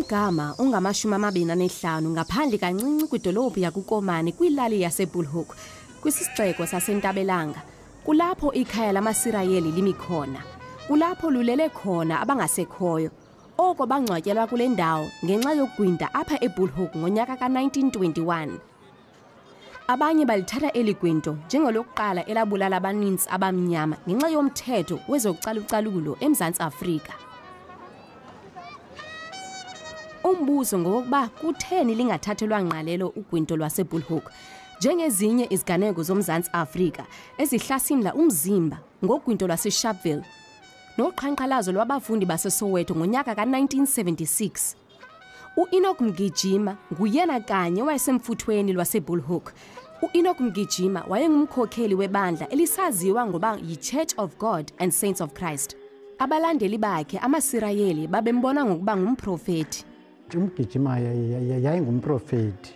Amagama ongama25 ngaphandle kancinci kwidolophu yakuKomani kwilali yaseBullhoek kwisixeko sasentabelanga kulapho ikhaya lamaSirayeli limikhona kulapho lulele khona abangasekhoyo oko bangcwatyelwa kule ndawo ngenxa yokugwinta apha eBullhoek ngonyaka ka1921 abanye balithatha eligwinto njengolokuqala elabulala abaninzi abamnyama ngenxa yomthetho wezocalucalulo eMzantsi Afrika Umbuzo ngokuba kutheni lingathathelwa ngqalelo ugwinto lwaseBullhoek njengezinye iziganeko zomzantsi Afrika ezihlasela umzimba ngogwinto lwaseSharpeville noqhankqalazo lwabafundi baseSoweto ngonyaka ka1976 uEnoch Mgijima nguyena kanye wayesemfuthweni lwaseBullhoek uEnoch Mgijima wayengumkhokheli webandla elisaziwa ngoba yiChurch of God and Saints of Christ abalandeli bakhe amaSirayeli babembona ngokuba ngumprofeti uMgijima yayingumprofeti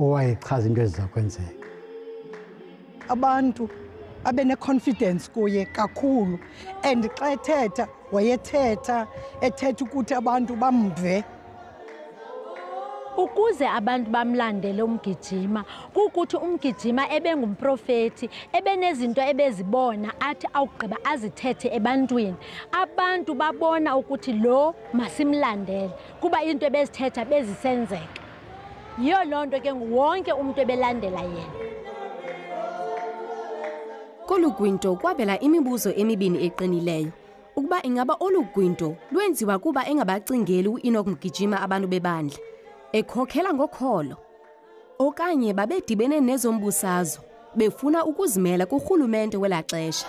owayechaza into ezizakwenzeka abantu abene confidence kuye kakhulu and xa ethetha wayethetha ukuthi abantu bamve ukuze abantu bamlandele uMgijima kukuthi uMgijima ebengumprofeti ebenezinto ebezibona athi awugqiba azithethe ebantwini abantu babona ukuthi lo masimlandele kuba into ebezithetha bezisenzeka yiyo lonto ke wonke umuntu ebelandela yena Kolugwinto kwabela imibuzo emibini eqinileyo ukuba ingaba olugwinto lwenziwa kuba engabacingeli uEnoch Mgijima abantu bebandla ekhokhela ngokholo okanye babedibene nezombusazo befuna ukuzimela kurhulumente welaxesha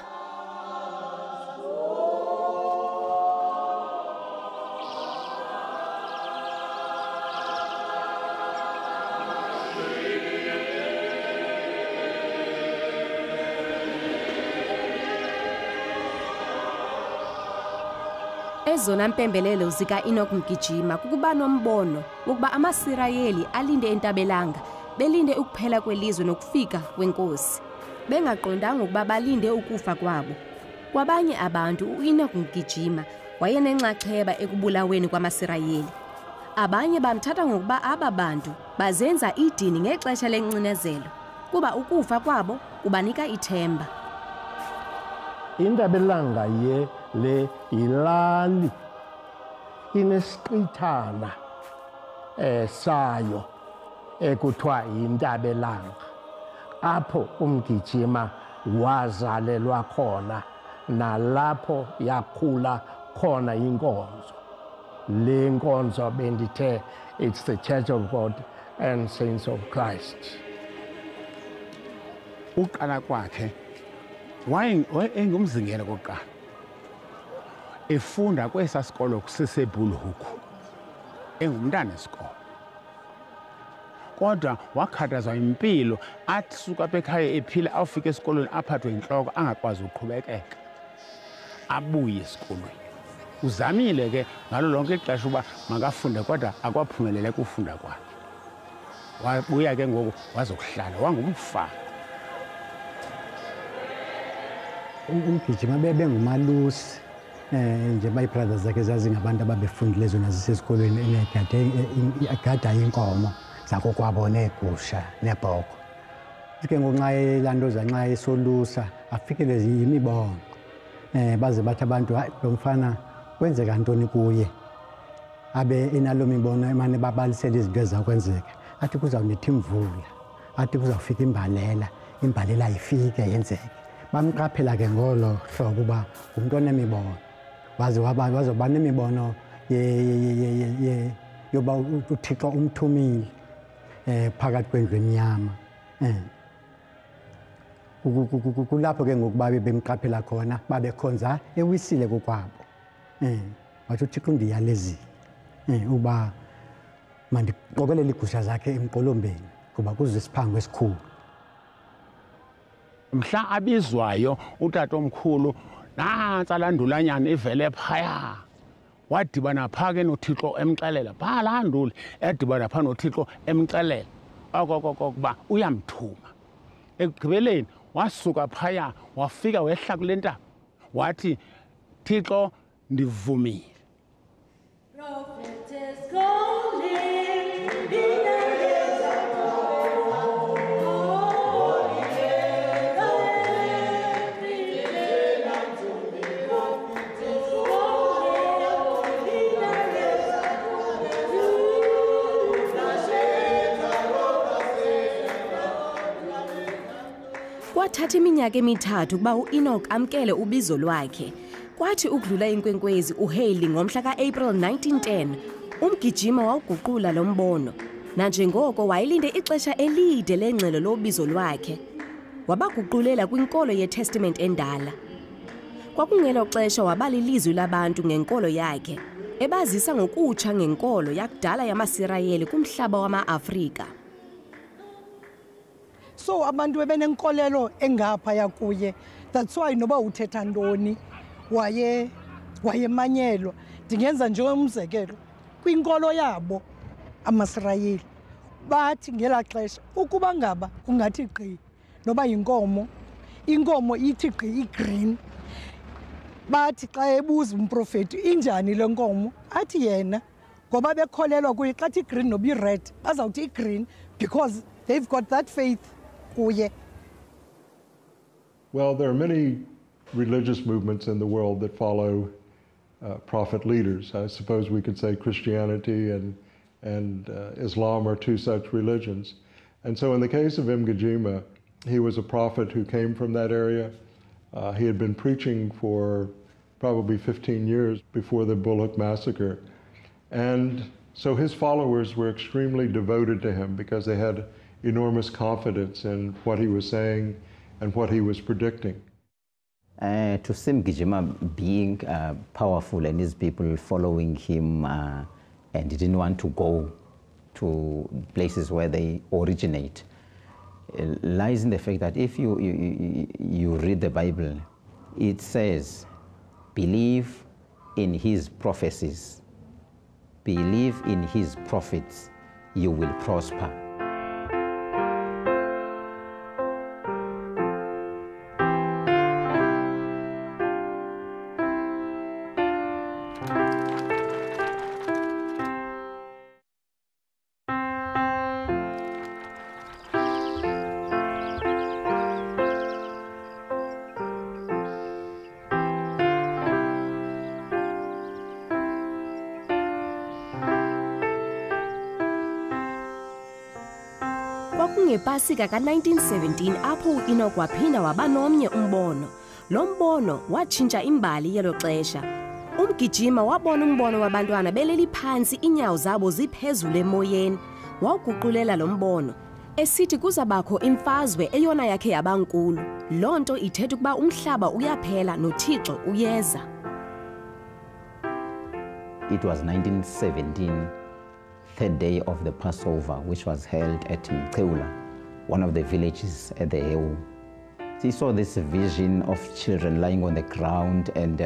Ezona mpembelelo zika Enoch Mgijima kukuba nombono wokuba amaSirayeli alinde entabelanga belinde ukuphela kwelizwe nokufika kwenkosi bengaqondanga ukuba balinde ukufa kwabo kwabanye abantu uEnoch Mgijima wayenenxaxheba ekubulaweni kwamaSirayeli abanye bamthatha ngokuba aba bantu bazenza idini ngexesha lenkcinezelo kuba ukufa kwabo kubanika ithemba Intabelanga le ilali inesiqithana sayo ekuthiwa yintabelanga apho uMgijima wazalelwa khona nalapho yakhula khona inkonzo le nkonzo bendithe it's the Church of God and Saints of Christ uqala kwakhe wayengumzingelo kokuqala efunda kwesa sikolo kuseseBullhoek engumntana esikolo kodwa wakhathazwa impilo athi suka apha ekhaya ephila awufika esikolweni aphathwe inhloko angakwazi uqhubekeka abuye esikolweni uzamile ke ngalo lonke ixesha uba makafunde kodwa akwaphumelele kufunda kwakhe wabuya ke ngoku wazokuhlala wangumfana uMgijima bebengumalusi njengoba iibrothers zakhe zazingabantu ababefundile zona zisesikolweni egada inkomo zakokwabo neegusha neebhokhwe ke ngenxa yelantoza nxa esolusa afikele yimibono baze bathi abantu lo mfana kwenzeka ntoni kuye abe enalo mibono emane babalisela izinto ezakwenzeka athi kuzawunetha imvula athi kuzawufika imbalela ifike yenzeke bamqaphela ke ngolo hlobo uba umuntu onemibono wazoba nemibono yoba uThixo umthumile phakathi kwendlu emnyama kulapho ke ngokuba bemqaphela khona babekhonza ewisile kokwabo wathi uThixo ndiyalezile uba mandiqokelele igusha zakhe emqolombeni kuba kuze isiphango esikhulu mhla abizwayo utata omkhulu nantsa landulanyana ivele phaya wadibana phaa ke noThixo emxelela phaa landule edibana phaa noThixo emxelela okokuba uyamthuma ekugqibeleni wasuka phaya wafika wehla kule ntaba wathi Thixo ndivumile Kwathatha iminyaka emithathu kuba uEnoch amkele ubizo lwakhe. Kwathi ukudlula inkwenkwezi uHailey ngomhla kaApril 1910, umgijima wawuguqula lo mbono. Nanjengoko wayelinde ixesha elide lengxelo lobizo lwakhe, wabaguqulela kwinkolo yeTestament endala. Kwakungelo xesha wabala ilizwi labantu ngenkolo yakhe, ebazisa ngokutsha ngenkolo yakudala yamaSirayeli kumhlaba wama-Afrika. So abantu bebenenkolelo engaphaya kuye. That's why noba uthetha ntoni wayemanyelwa. Ndingenza nje umzekelo kwinkolo yabo amaSirayeli. Bathi ngelaa xesha ukuba ngaba kungathi gqi noba yinkomo, inkomo ithi gqi igreen. Bathi xa ebuza umprofeti injani le nkomo, athi yena ngoba bekholelwa kuye xa ithi green noba i-red bazawuthi i-green because they've got that faith kuye. Well, there are many religious movements in the world that follow prophet leaders. I suppose we could say Christianity and Islam are two such religions. And so in the case of Mgijima, he was a prophet who came from that area. He had been preaching for probably 15 years before the Bullhoek Massacre. And so his followers were extremely devoted to him because they had enormous confidence in what he was saying and what he was predicting. To see Mgijima being powerful and his people following him and didn't want to go to places where they originate lies in the fact that if you read the Bible, it says, believe in his prophecies, believe in his prophets, you will prosper. Kwakungepasika ka-1917 apho uEnoch waphinda waba nomnye umbono. Lo mbono watshintsha imbali yelo xesha. Umgijima wabona umbono wabantwana beleli phantsi inyawo zabo ziphezulu emoyeni. Wawuguqulela lo mbono, esithi kuzabakho imfazwe eyona yakhe yabankulu. Loo nto ithetha ukuba umhlaba uyaphela noThixo uyeza. It was 1917. Third day of the Passover, which was held at Mcheula, one of the villages at the hill. He saw this vision of children lying on the ground, and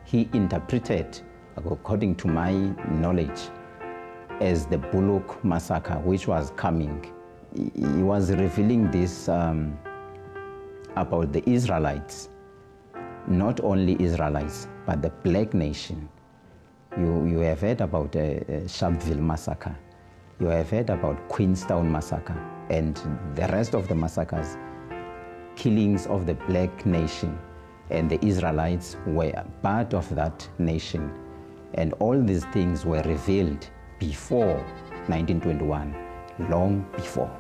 he interpreted, according to my knowledge, as the Bullhoek Massacre, which was coming. He was revealing this about the Israelites, not only Israelites, but the black nation. You have heard about Sharpeville Massacre. You have heard about Queenstown Massacre and the rest of the massacres, killings of the black nation. And the Israelites were part of that nation. And all these things were revealed before 1921, long before.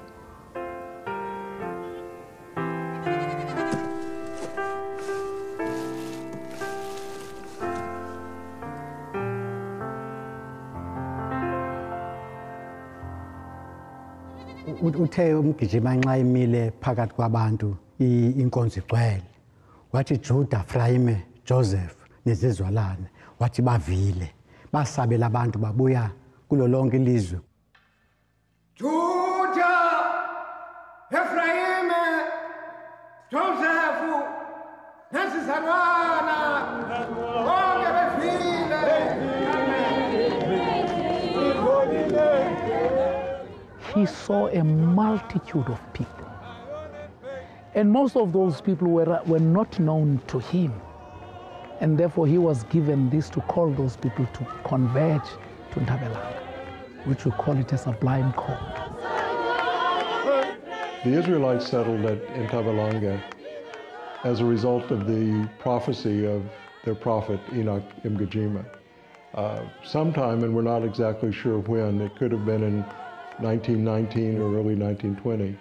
Uthe umgijima nxa emile phakathi kwabantu inkonzo igcwele. Wathi Juda, Frayime, Joseph nezizwalane wathi bavile. Basabela abantu babuya kulo lonke ilizwe. Juda, Efrayime, Joseph nezizalwana bonke bevile. He saw a multitude of people. And most of those people were not known to him. And therefore he was given this to call those people to converge to Ntabelanga, which we call it a sublime call. The Israelites settled at Ntabelanga as a result of the prophecy of their prophet Enoch Mgijima. Sometime, and we're not exactly sure when, it could have been in 1919 or early 1920,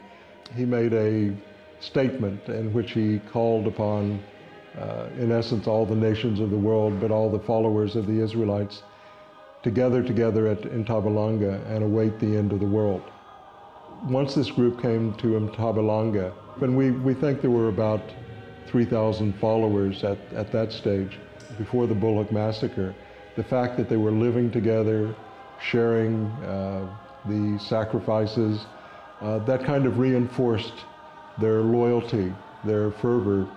he made a statement in which he called upon, in essence, all the nations of the world, but all the followers of the Israelites to gather together at Ntabalanga and await the end of the world. Once this group came to Ntabalanga, and we think there were about 3,000 followers at that stage, before the Bullhoek Massacre, the fact that they were living together, sharing the sacrifices, that kind of reinforced their loyalty, their fervor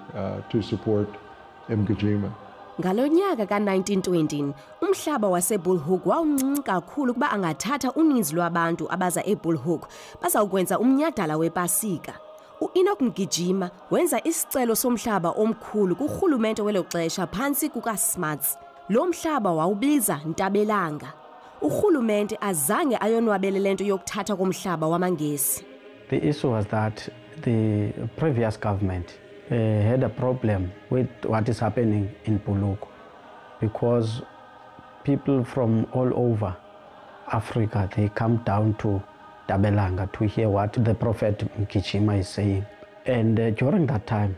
to support Mgijima. Ngalonyaka ka-1920 umhlaba waseBullhoek wawuncinci kakhulu kuba angathatha uninzi lwabantu abaza eBullhoek bazawukwenza umnyhadala wepasika. U-Enoch Mgijima wenza isicelo somhlaba omkhulu kurhulumente welo xesha phantsi kukaSmuts. Lo mhlaba wawubiza Ntabelanga. Urhulumente azange ayonwabele lento yokuthatha komhlaba wamaNgesi. The issue was that the previous government had a problem with what is happening in Bullhoek, because people from all over Africa, they come down to Ntabelanga to hear what the prophet Mgijima is saying. And during that time,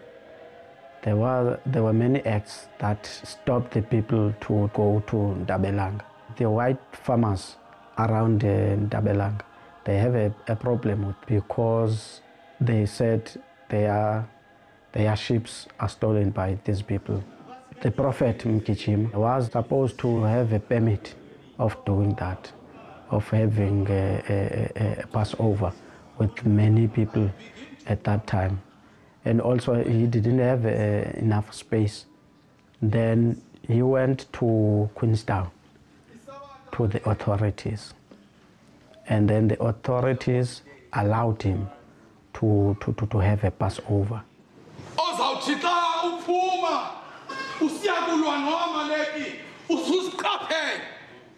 there were many acts that stopped the people to go to Ntabelanga. The white farmers around Ntabelanga, they have a problem with, because they said their sheep are stolen by these people. The prophet Mgijima was supposed to have a permit of doing that, of having a Passover with many people at that time. And also he didn't have enough space. Then he went to Queenstown, to the authorities. And then the authorities allowed him to have a Passover.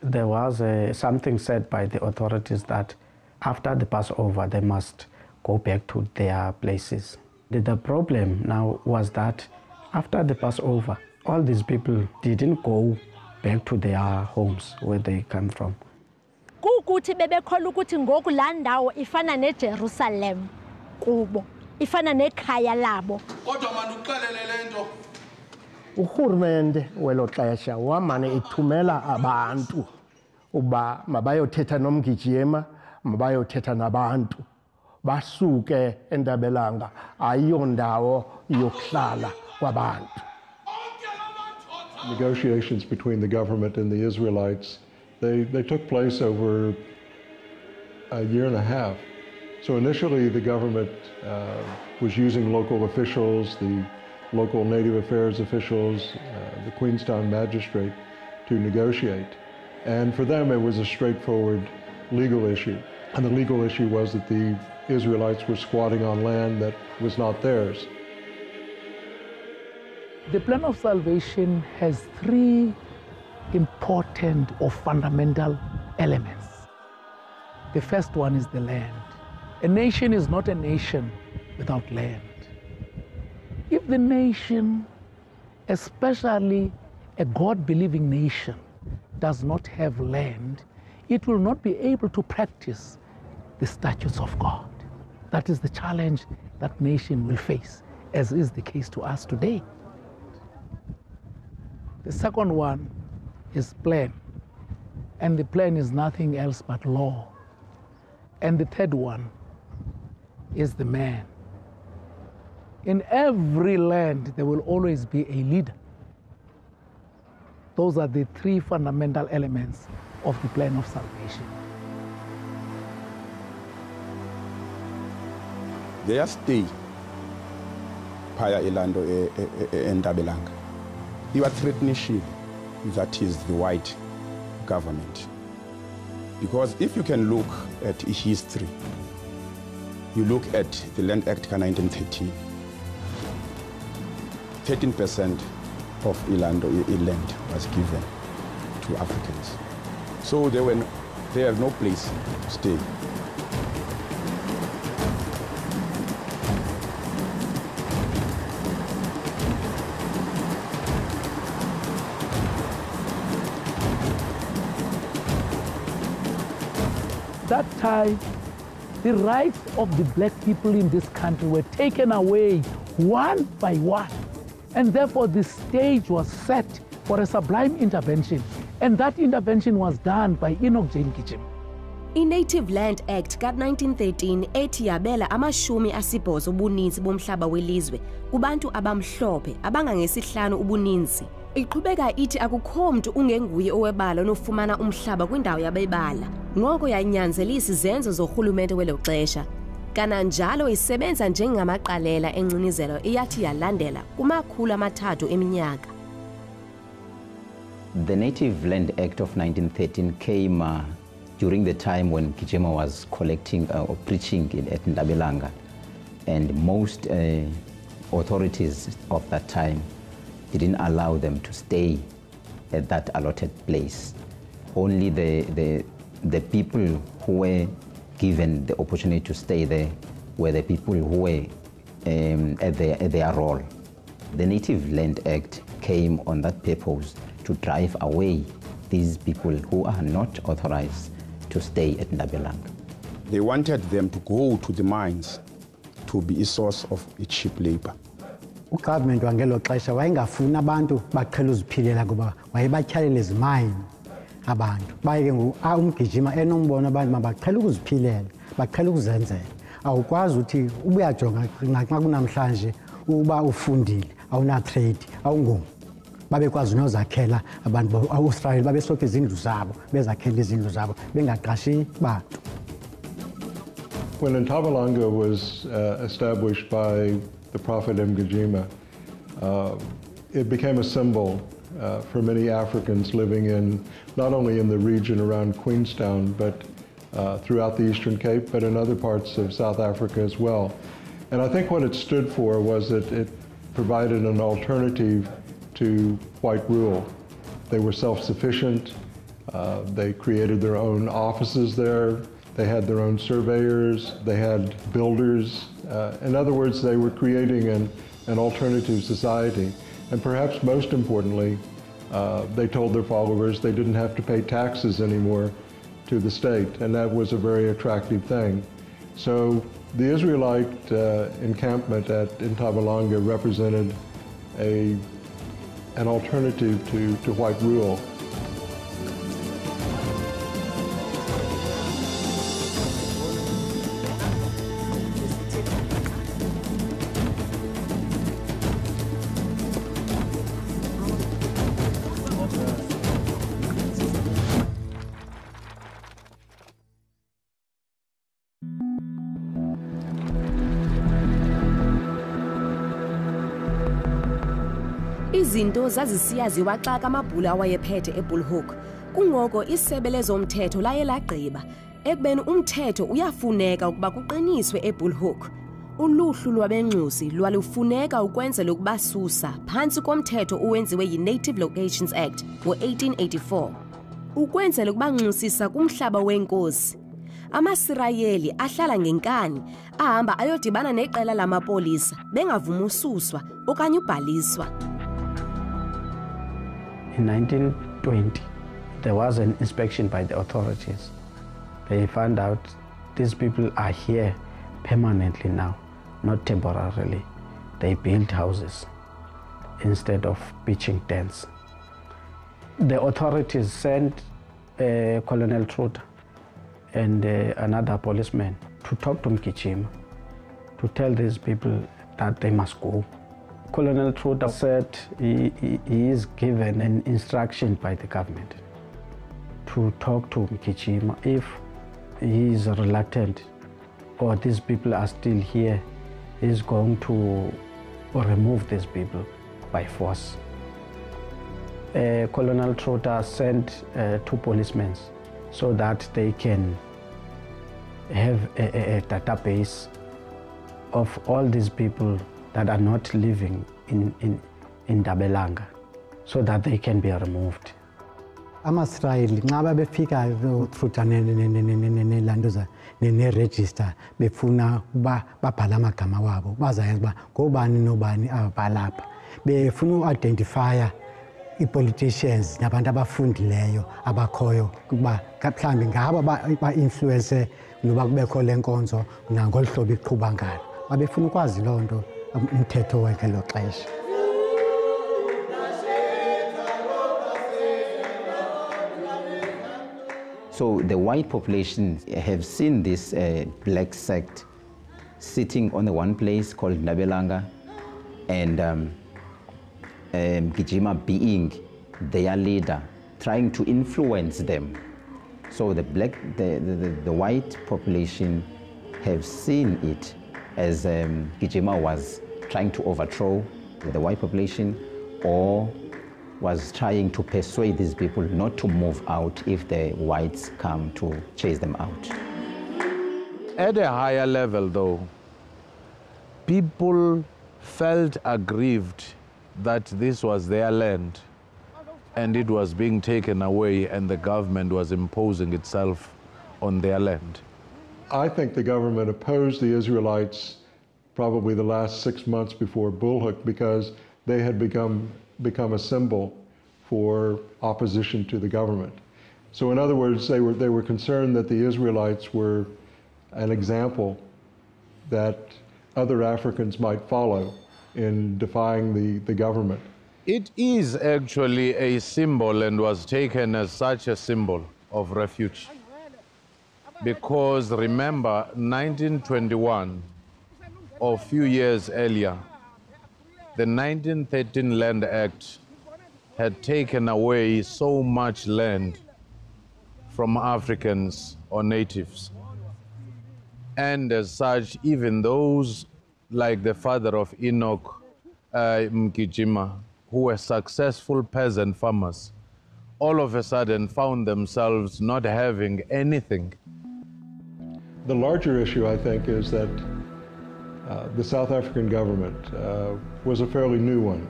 There was something said by the authorities that after the Passover, they must go back to their places. The problem now was that after the Passover, all these people didn't go back to their homes where they come from. Kukuthi bebekhola ukuthi ngoku la ndawo ifana neJerusalem kubo, ifana nekhaya labo. Kodwa manje uxelele lento. Uhulumende welo xesha wamane ithumela abantu uba mabayothetha noMgijima, mabayothetha nabantu. Basuke eNtabelanga, ayondawo yokuhlala kwabantu. Negotiations between the government and the Israelites, they took place over a year and a half. So initially the government was using local officials, the local Native Affairs officials, the Queenstown magistrate to negotiate. And for them it was a straightforward legal issue. And the legal issue was that the Israelites were squatting on land that was not theirs. The plan of salvation has three important or fundamental elements. The first one is the land. A nation is not a nation without land. If the nation, especially a God-believing nation, does not have land, it will not be able to practice the statutes of God. That is the challenge that nation will face, as is the case to us today. The second one is plan, and the plan is nothing else but law. And the third one is the man. In every land, there will always be a leader. Those are the three fundamental elements of the plan of salvation. Their stay phaya ilando eNtabelanga iwathreatenishile, that is the white government. Because if you can look at history, you look at the Land Act of 1913, 13% of Ilando land was given to Africans. So they have no place to stay. That time, The rights of the black people in this country were taken away one by one. And therefore the stage was set for a sublime intervention. And that intervention was done by Enoch Jane Gichim. I-Native Land Act ka-1913 ethi yabela amashumi asibhozo ubuninzi bomhlaba welizwe kubantu abamhlophe abangangesihlanu ubuninzi. Iqhubeka ithi akukho mntu ungenguye owebala nofumana umhlaba kwindawo yabebala. Ngoko yanyanzelisa izenzo zorhulumente welo xesha. Kananjalo isebenza njengamaqalela engcinizelo eyathi yalandela kumakhulu amathathu eminyaka. The Native Land Act of 1913 came during the time when Gichema was collecting or preaching at Ndabelanga, and most authorities of that time didn't allow them to stay at that allotted place. Only the people who were given the opportunity to stay there were the people who were at their role. The Native Land Act came on that purpose to drive away these people who are not authorized to stay at Ndabelanga. They wanted them to go to the mines to be a source of cheap labor. Ugovernment wangelo xesha wayengafuni abantu baqhela uziphilela kuba wayebatyhalele izimine abantu. Baye ke umgijima enombono abantu mabaqhela ukuziphilela, baqhela ukuzenzela. Awukwazi uthi ubuyajonga naxa kunamhlanje uba ufundile, awuna trade, awungomi. Babekwazi nozakhela abantu ba-Australia babesokhe izindlu zabo, bezakhela izindlu zabo, bengaqashi bantu. When Ntabalanga was established by the Prophet Mgijima, it became a symbol for many Africans living in, not only in the region around Queenstown, but throughout the Eastern Cape, but in other parts of South Africa as well. And I think what it stood for was that it provided an alternative to white rule. They were self-sufficient, they created their own offices there, they had their own surveyors, they had builders. In other words, they were creating an alternative society. And perhaps most importantly, they told their followers they didn't have to pay taxes anymore to the state, and that was a very attractive thing. So the Israelite encampment at Ntabalanga represented an alternative to white rule. Izinto zazisiya ziwaxaka amabhula awayephethe eBullhoek. Kungoko isebe lezomthetho laye lagqiba ekubeni umthetho uyafuneka ukuba kuqiniswe eBullhoek. Uluhlu lwabenxusi lwalufuneka ukwenzela ukubasusa phantsi komthetho owenziwe yi-Native Locations Act ngo-1884. Ukwenzela ukubanxusisa kumhlaba wenkosi. Amasirayeli ahlala ngenkani ahamba ayodibana neqela lamapolisa bengavuma ususwa okanye ubhaliswa. In 1920, there was an inspection by the authorities. They found out these people are here permanently now, not temporarily. They built houses instead of pitching tents. The authorities sent Colonel Truth and another policeman to talk to Mgijima, to tell these people that they must go. Colonel Truth said he is given an instruction by the government to talk to Mgijima. If he is reluctant or these people are still here, he is going to remove these people by force. Colonel Truth sent 2 policemen so that they can have a database of all these people that are not living in Ndabelanga, so that they can be removed. Amasirayeli nxa babefika uTruth nelandoza ne-register befuna uba babhala amagama wabo bazayenza uba ngobani nobani abalapha befuna u-identifya i-politicians nabantu abafundileyo abakhoyo kuba mhlawumbi ngabo ba-influence noba kubekho le nkonzo nangolu hlobo iqhuba ngalo babefuna ukwazi loo nto umthetho wekelo xesha. So the white population have seen this black sect sitting on the one place called Ndabelanga, and Gijima being their leader, trying to influence them. So the white population have seen it as Gijima was trying to overthrow the white population, or was trying to persuade these people not to move out if the whites come to chase them out. At a higher level, though, people felt aggrieved that this was their land and it was being taken away and the government was imposing itself on their land. I think the government opposed the Israelites probably the last 6 months before Bullhoek because they had become a symbol for opposition to the government. So in other words, they were concerned that the Israelites were an example that other Africans might follow in defying the government. It is actually a symbol and was taken as such a symbol of refuge. Because remember, 1921, or a few years earlier, the 1913 Land Act had taken away so much land from Africans or natives. And as such, even those like the father of Enoch, Mgijima, who were successful peasant farmers, all of a sudden found themselves not having anything. The larger issue, I think, is that the South African government was a fairly new one.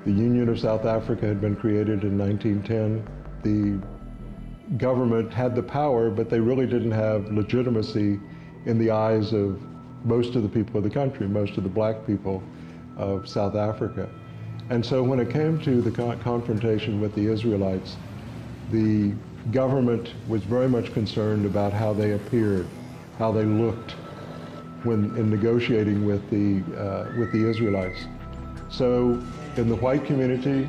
The Union of South Africa had been created in 1910. The government had the power, but they really didn't have legitimacy in the eyes of most of the people of the country, most of the black people of South Africa. And so when it came to the confrontation with the Israelites, the government was very much concerned about how they appeared, how they looked when in negotiating with the Israelites. So in the white community,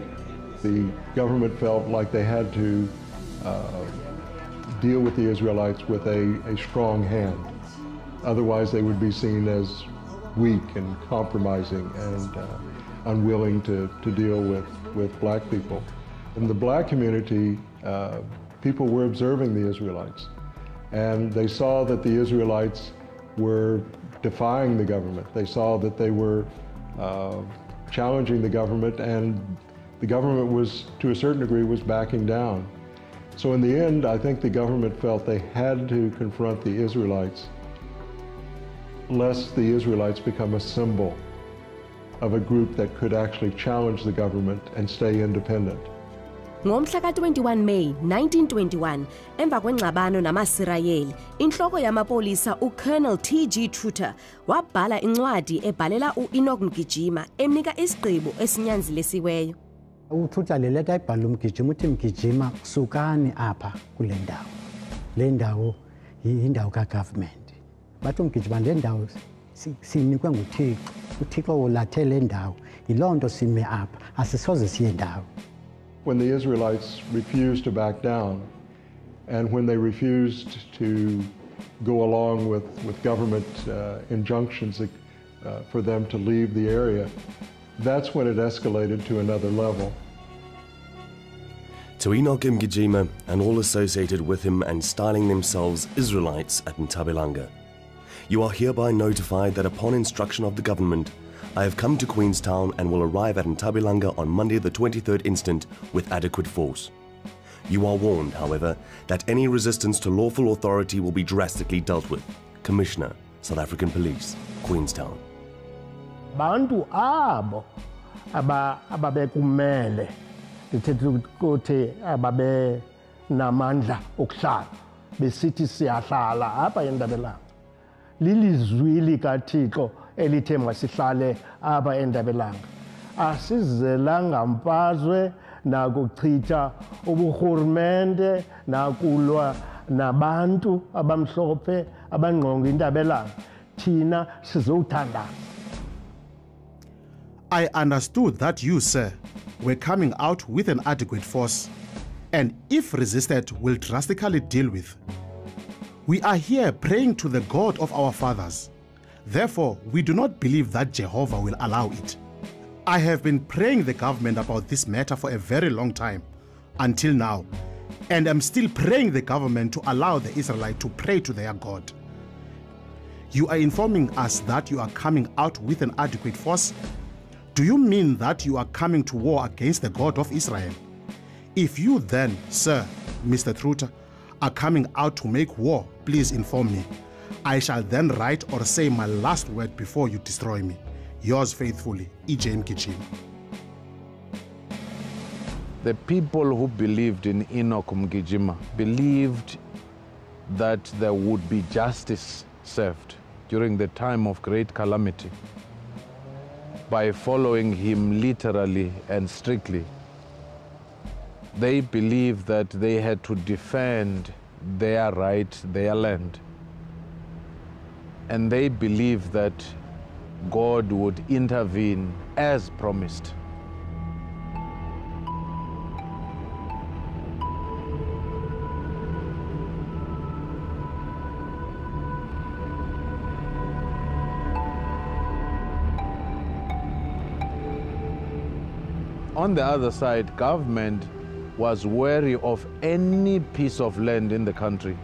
the government felt like they had to deal with the Israelites with a strong hand. Otherwise, they would be seen as weak and compromising and unwilling to deal with black people. In the black community, people were observing the Israelites, and they saw that the Israelites were defying the government. They saw that they were challenging the government, and the government was, to a certain degree, was backing down. So in the end, I think the government felt they had to confront the Israelites, lest the Israelites become a symbol of a group that could actually challenge the government and stay independent. Ngomhla ka-21 May 1921, emva kwengxabano namaSirayeli, inhloko yamapolisa uColonel T.G. Truter wabhala incwadi ebhalela u-Enoch Mgijima emnika isigqibo esinyanzelisiweyo. UTruter le leta ayibhala uMgijima uthi Mgijima sukani apha kule ndawo. Le ndawo yindawo kagovernment. Bathi uMgijima le ndawo sinikwe nguThixo. uThixo ulathe le ndawo. Yiloo nto sime apha. Asisoze siye ndawo. When the Israelites refused to back down, and when they refused to go along with government injunctions for them to leave the area, that's when it escalated to another level. To Enoch Mgijima and all associated with him and styling themselves Israelites at Ntabelanga, you are hereby notified that upon instruction of the government, I have come to Queenstown and will arrive at Ntabelanga on Monday the 23rd instant with adequate force. You are warned, however, that any resistance to lawful authority will be drastically dealt with. Commissioner, South African Police, Queenstown. Bantu abo ababekumele lithetha ukuthi ababe namandla okuhlala besithi siyahlala apha eNtabelanga. Lilizwi likaThixo elithe masihlale apha eNtabelanga. Asizelanga mfazwe nakuchitha uburhulumente nakulwa nabantu abamhlophe abangqonga intabelanga thina sizowuthandaza. I understood that you, sir, were coming out with an adequate force, and if resisted, will drastically deal with. We are here praying to the God of our fathers. Therefore, we do not believe that Jehovah will allow it. I have been praying the government about this matter for a very long time, until now, and I'm still praying the government to allow the Israelites to pray to their God. You are informing us that you are coming out with an adequate force. Do you mean that you are coming to war against the God of Israel? If you then, sir, Mr. Truter, are coming out to make war, please inform me. I shall then write or say my last word before you destroy me. Yours faithfully, E.J. Mgijima. The people who believed in Enoch Mgijima believed that there would be justice served during the time of great calamity by following him literally and strictly. They believed that they had to defend their right, their land. And they believed that God would intervene as promised. On the other side, government was wary of any piece of land in the country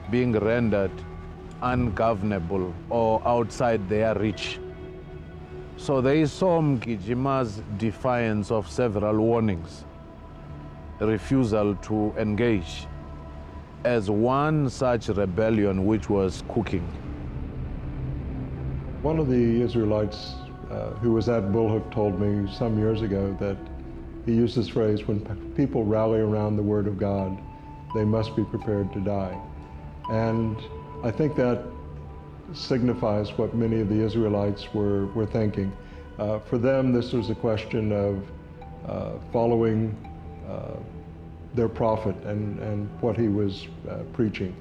being rendered ungovernable or outside their reach. So they saw Mgijima's defiance of several warnings, refusal to engage, as one such rebellion which was cooking. One of the Israelites who was at Bullhoek told me some years ago that he used this phrase, when people rally around the Word of God, they must be prepared to die. And I think that signifies what many of the Israelites were thinking. For them, this was a question of following their prophet and what he was preaching.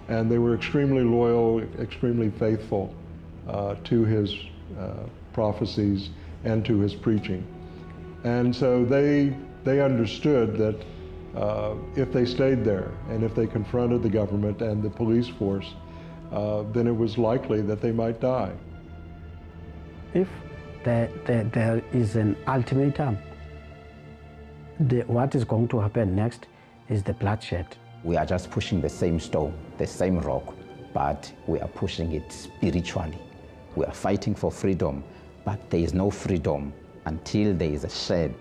And they were extremely loyal, extremely faithful to his prophecies and to his preaching. And so they understood that if they stayed there and if they confronted the government and the police force, then it was likely that they might die. If there is an ultimatum, what is going to happen next is the bloodshed. We are just pushing the same stone, the same rock, but we are pushing it spiritually. We are fighting for freedom, but there is no freedom until there is a shed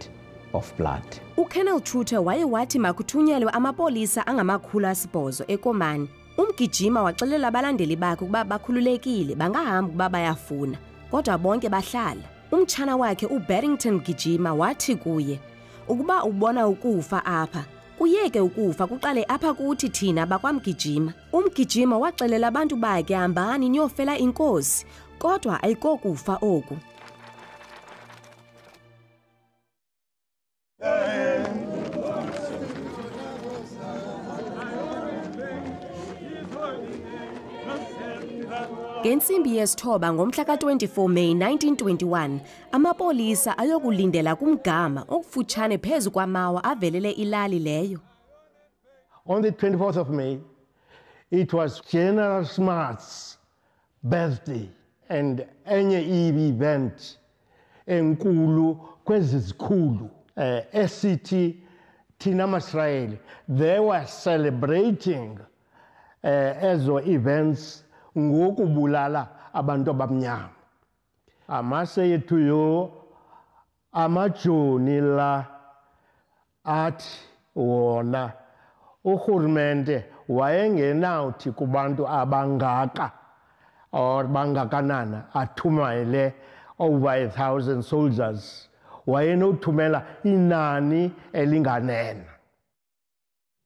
of blood. UColonel Truter wayewathi makuthunyelwe amapolisa angama-800 eKomani. Mgijima waxelela abalandeli bakhe ukuba bakhululekile bangahamba ukuba bayafuna, kodwa bonke bahlala. Umtshana wakhe uBarrington Mgijima wathi kuye, ukuba ubona ukufa apha, kuyeke ukufa kuqale apha kuthi thina bakwaMgijima. Mgijima waxelela abantu bakhe hambani niyofela inkosi, kodwa ayikokufa oku. Ngensimbi yesithoba ngomhla ka-24 May 1921, amapolisa ayokulindela kumgama okufutshane phezu kwamawa avelele ilali leyo. On the 24th of May, it was General Smart's birthday and enye event enkulu kwezi zikhulu esithi thina maSrayeli. They were celebrating ezo events ngokubulala abantu abamnyama. Amase yethu yo amajoni la athi wona urhulumente wayengenawuthi kubantu abangaka or bangakanana athumele over 1,000 soldiers, wayenothumela inani elinganena.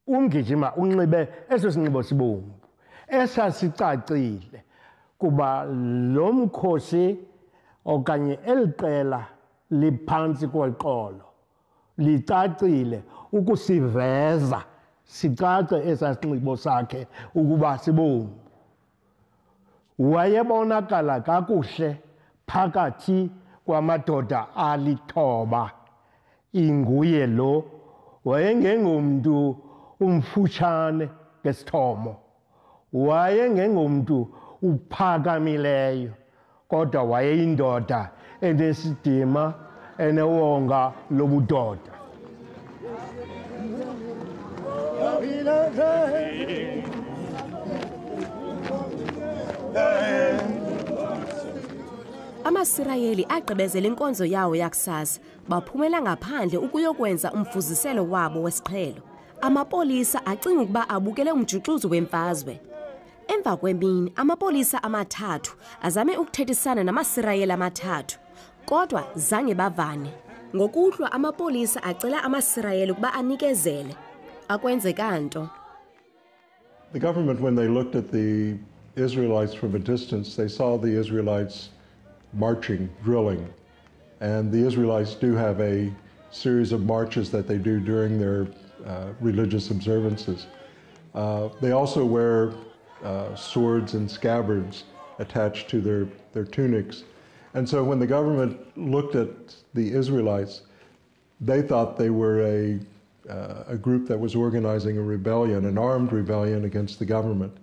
Mgijima unxibe eso sinxibo sibomvu esasicacile kuba lo mkhosi okanye eliqela liphantsi kweqolo licacile ukusiveza sicace esasinxibo sakhe ukuba sibomvu. wayebonakala kakuhle phakathi kwamadoda alithoba. Inguye lo wayengengomntu umfutshane ngesithomo, wayengengomntu uphakamileyo, kodwa wayeyindoda enesidima enewonga lobudoda. Amasirayeli agqibezela inkonzo yawo yakusasa, baphumela ngaphandle ukuyokwenza umfuziselo wabo wesiqhelo. Amapolisa acinga ukuba abukele umjuxuzo wemfazwe. Emva kwemini, amapolisa amathathu azame ukuthethisana namasirayeli amathathu, kodwa zange bavane. Ngokuhlwa amapolisa acela amasirayeli ukuba anikezele. Akwenzeka nto. The government, when they looked at the Israelites from a distance, they saw the Israelites marching, drilling. And the Israelites do have a series of marches that they do during their religious observances. They also wear swords and scabbards attached to their tunics. And so when the government looked at the Israelites, they thought they were a group that was organizing a rebellion, an armed rebellion against the government.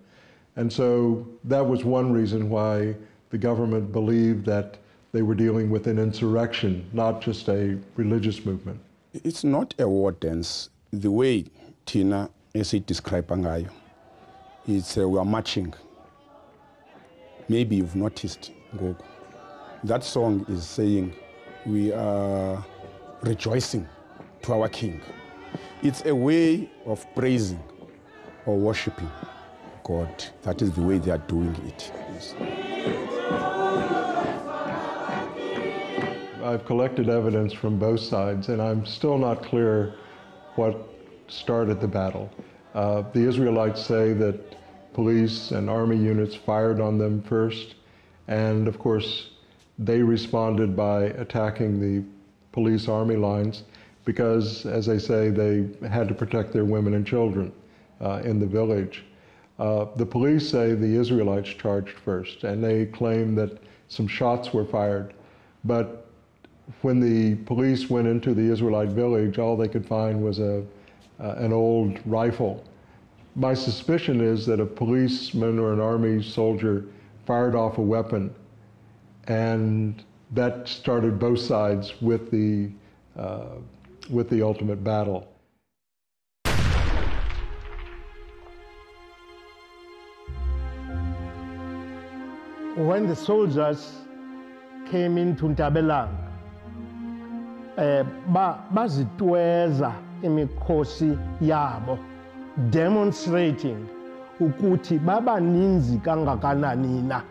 And so that was one reason why the government believed that they were dealing with an insurrection, not just a religious movement. It's not a war dance. The way Tina is described Angayo, it's we are marching. Maybe you've noticed, Gogo. That song is saying we are rejoicing to our king. It's a way of praising or worshiping God. That is the way they are doing it. Yes. I've collected evidence from both sides, and I'm still not clear what started the battle. The Israelites say that police and army units fired on them first, and of course they responded by attacking the police-army lines because, as they say, they had to protect their women and children in the village. The police say the Israelites charged first, and they claim that some shots were fired, but when the police went into the Israelite village, all they could find was an old rifle. My suspicion is that a policeman or an army soldier fired off a weapon, and that started both sides with the ultimate battle. When the soldiers came into Ntabelanga, bazitweza imikhosi yabo, demonstrating ukuthi babaninzi kangakanani na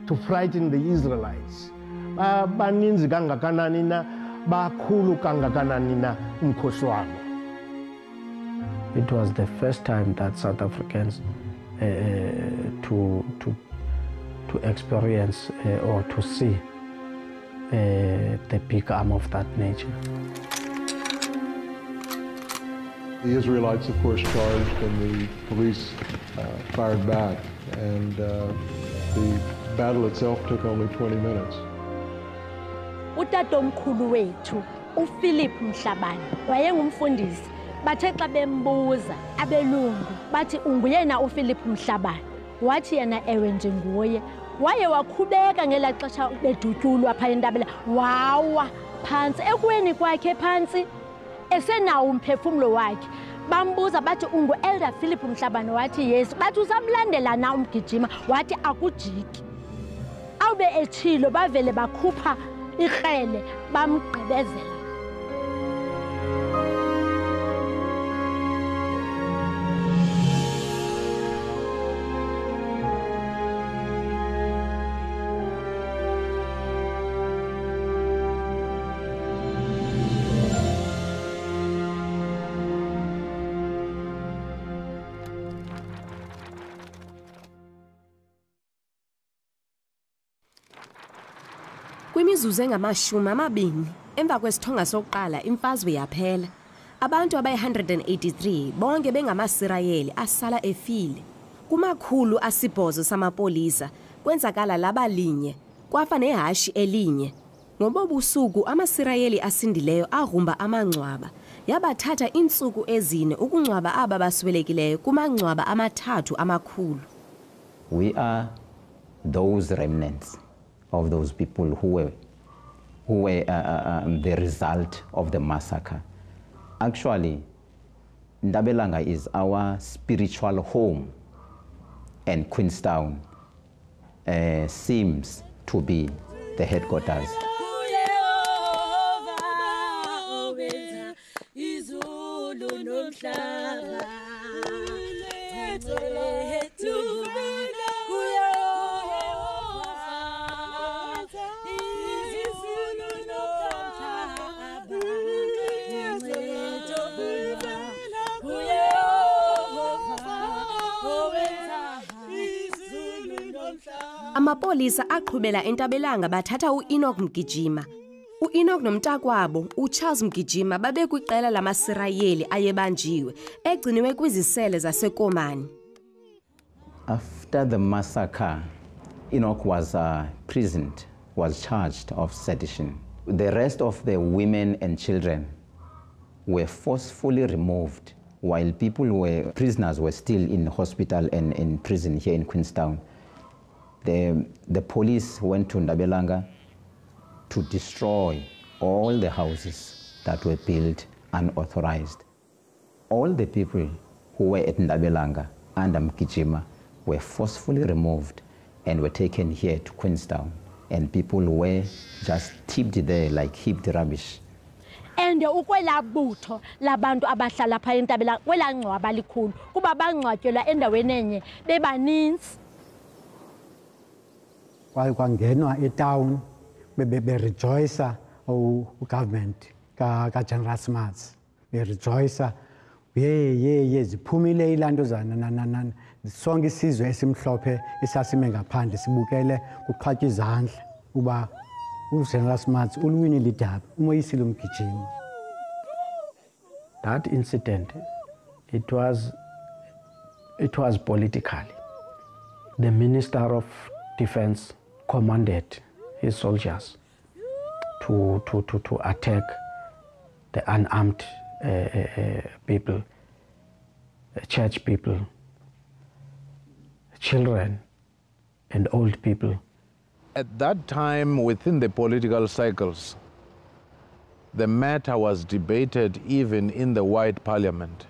to frighten the Israelites. Baninzi kangakanani na, bakhulu kangakanani na umkhosi wabo. It was the first time that South Africans to experience or to see the big arm of that nature. The Israelites, of course, charged, and the police fired back, and the battle itself took only 20 minutes. Utatomkhulu wethu uPhilip Mhlabane wayengumfundisi. Bathe xa bembuza abelungu bathi unguyena uPhilip Mhlabane, wathi yena ewe nje nguye. Waye wakhubeka ngela xesha bedutyulwa pha entabela, wawa phantsi ekweni kwakhe phantsi esenawo umphefumlo wakhe. Bambuza bathi ungu-Elder Philip Mhlabane, wathi yes. Bathi usamlandela na umgijima, wathi akujiki. Awube etshilo bavele bakhupha ikrele bamgqibezela. Kwimizuzu engama-20 emva kwesithonga sokuqala imfazwe yaphela. Abantu abayi-183 bonke bengamasirayeli asala efile. Kumakhulu asibhozo samapolisa kwenzakala laba linye, kwafa nehashi elinye. Ngoba busuku amaSirayeli asindileyo agrumba amangcwaba. Yabathatha insuku ezine ukungcwaba aba baswelekileyo kumangcwaba amathathu amakhulu. We are those remnants of those people who were the result of the massacre. Actually, Ntabelanga is our spiritual home, and Queenstown seems to be the headquarters. Amapolisa aqhubela eNtabelanga bathatha uEnoch Mgijima. uEnoch nomntakwabo uCharles Mgijima babekwiqela lamaSirayeli ayebanjiwe egciniwe kwizisele zaseKomani. After the massacre, Enoch was imprisoned, was charged of sedition. The rest of the women and children were forcefully removed while prisoners were still in hospital and in prison here in Queenstown. The police went to Ntabelanga to destroy all the houses that were built unauthorized. All the people who were at Ntabelanga under Mgijima were forcefully removed and were taken here to Queenstown, and people were just tipped there like heaped rubbish. And ukwela butho labantu abahlala pha eNtabelanga kwela ngcwaba likhulu kuba bangcwatyelwa endaweni enye bebaninzi. Kwangenwa etown berejoica ugovernment kaGeneral Smuts, berejoica ye ziphumile ilandozana sonke isizwe esimhlophe esasime ngaphandle sibukele kuqhatywa izandla uba uGeneral Smuts ulwinile idaba umoyisile uMgijima. That incident, it was political. The Minister of Defense commanded his soldiers to attack the unarmed people, church people, children and old people. At that time, within the political cycles, the matter was debated even in the White Parliament,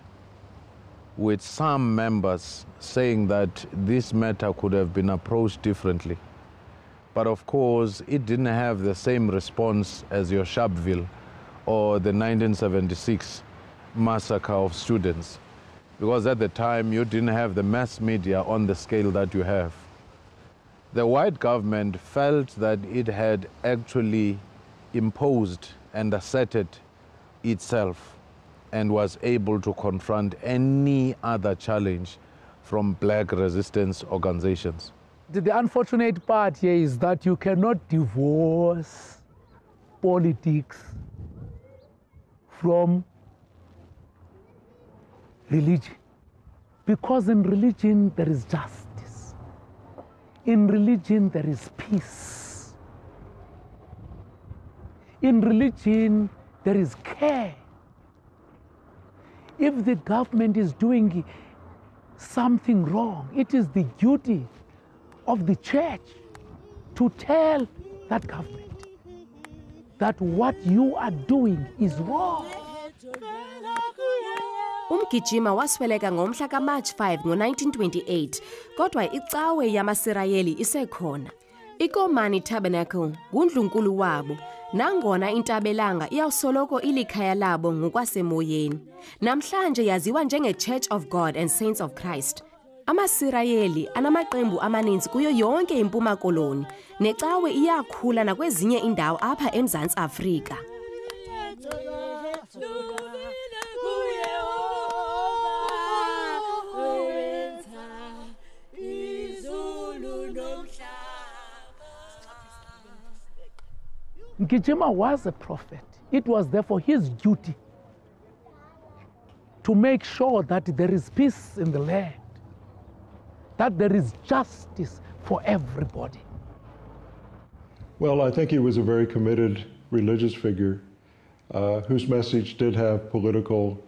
with some members saying that this matter could have been approached differently. But of course, it didn't have the same response as your Sharpeville or the 1976 massacre of students, because at the time you didn't have the mass media on the scale that you have. The white government felt that it had actually imposed and asserted itself and was able to confront any other challenge from black resistance organizations. The unfortunate part here is that you cannot divorce politics from religion, because in religion there is justice. In religion there is peace. In religion there is care. If the government is doing something wrong, it is the duty of the church to tell that government that what you are doing is wrong. Umgijima wasweleka ngomhla kaMarch 5 ngo-1928, kodwa icawe yamaSirayeli isekhona. IKomani Tabernacle ngundlunkulu wabo, nangona iNtabelanga iyawusoloko ilikhaya labo ngokwasemoyeni. Namhlanje yaziwa njenge-Church of God and Saints of Christ. AmaSirayeli anamaqembu amaninzi kuyo yonke impuma koloni, necawe iyakhula nakwezinye indawo apha eMzantsi Afrika. Mgijima was a prophet. It was therefore his duty to make sure that there is peace in the land, that there is justice for everybody? Well, I think he was a very committed religious figure whose message did have political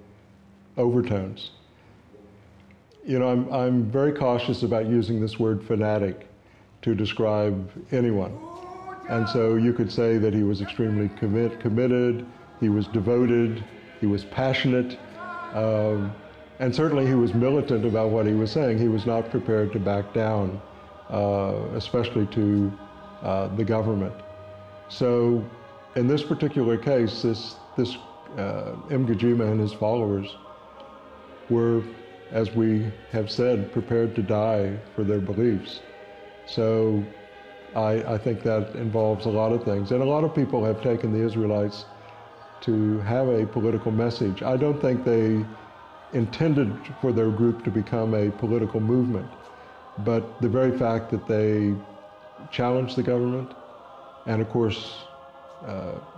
overtones. You know, I'm very cautious about using this word fanatic to describe anyone. And so you could say that he was extremely committed, he was devoted, he was passionate, and certainly he was militant about what he was saying. He was not prepared to back down, especially to the government. So in this particular case, this Mgijima and his followers were, as we have said, prepared to die for their beliefs. So I think that involves a lot of things. And a lot of people have taken the Israelites to have a political message. I don't think they intended for their group to become a political movement, but the very fact that they challenged the government and, of course,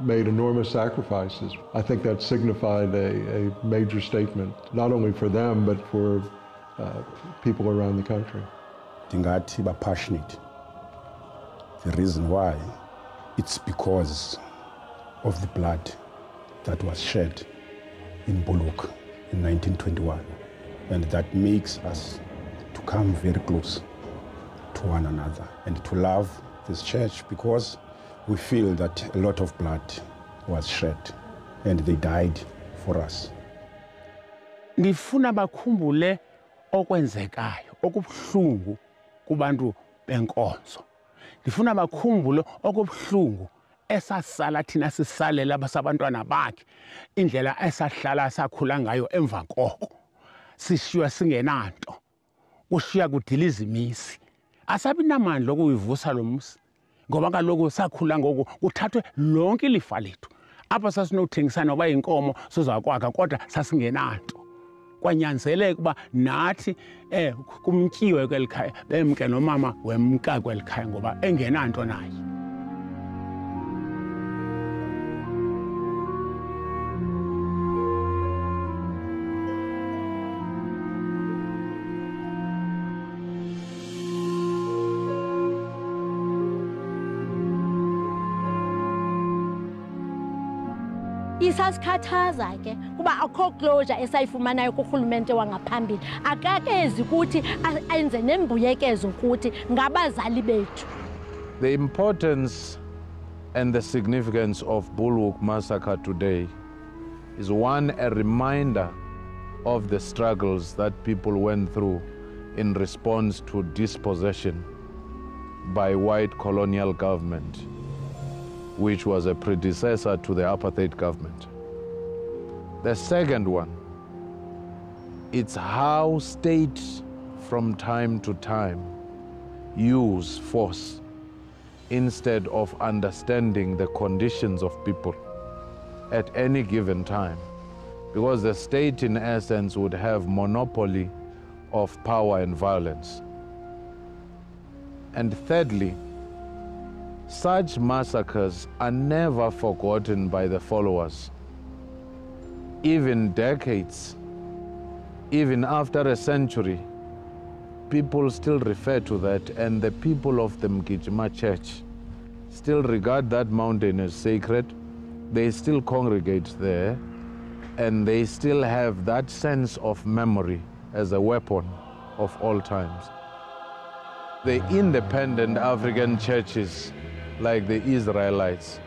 made enormous sacrifices, I think that signified a major statement, not only for them, but for people around the country. Ndingathi ba passionate. The reason why, it's because of the blood that was shed in Bullhoek in 1921. And that makes us to come very close to one another and to love this church, because we feel that a lot of blood was shed and they died for us. Ngifuna bakhumbule okwenzekayo okubuhlungu kubantu benkonzo. Ndifuna bakhumbule okubuhlungu esasala thina sisalela abasabantwana bakhe, indlela esahlala sakhula ngayo emva koko. Sishiywa singenanto, kushiya kudiliza imisi. Asabi namandla okuyivusa lo msi, ngoba kaloku sakhula ngoku kuthathwe lonke ilifa lethu. Apha sasinothengisana noba inkomo sizakwakha, kodwa sasingenanto. Kwanyanzeleka ukuba nathi kumtyiwe kweli khaya bemke nomama wemka kweli khaya ngoba engenanto naye. Isasikhathaza ke kuba akho closure esayifumanayo kurhulumente wangaphambili, akakezi ukuthi enze nembuyekezo ukuthi ngabazali bethu. The importance and the significance of Bullhoek Massacre today is one, a reminder of the struggles that people went through in response to dispossession by white colonial government, which was a predecessor to the apartheid government. The second one, it's how states from time to time use force instead of understanding the conditions of people at any given time, because the state in essence would have monopoly of power and violence. And thirdly, such massacres are never forgotten by the followers. Even decades, even after a century, people still refer to that, and the people of the Mgijima Church still regard that mountain as sacred. They still congregate there, and they still have that sense of memory as a weapon of all times. The independent African churches, like the Israelites,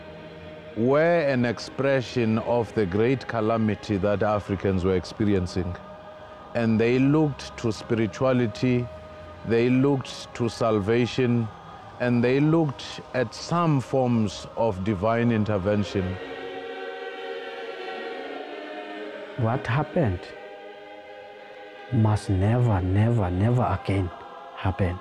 were an expression of the great calamity that Africans were experiencing. And they looked to spirituality, they looked to salvation, and they looked at some forms of divine intervention. What happened must never, never, never again happen.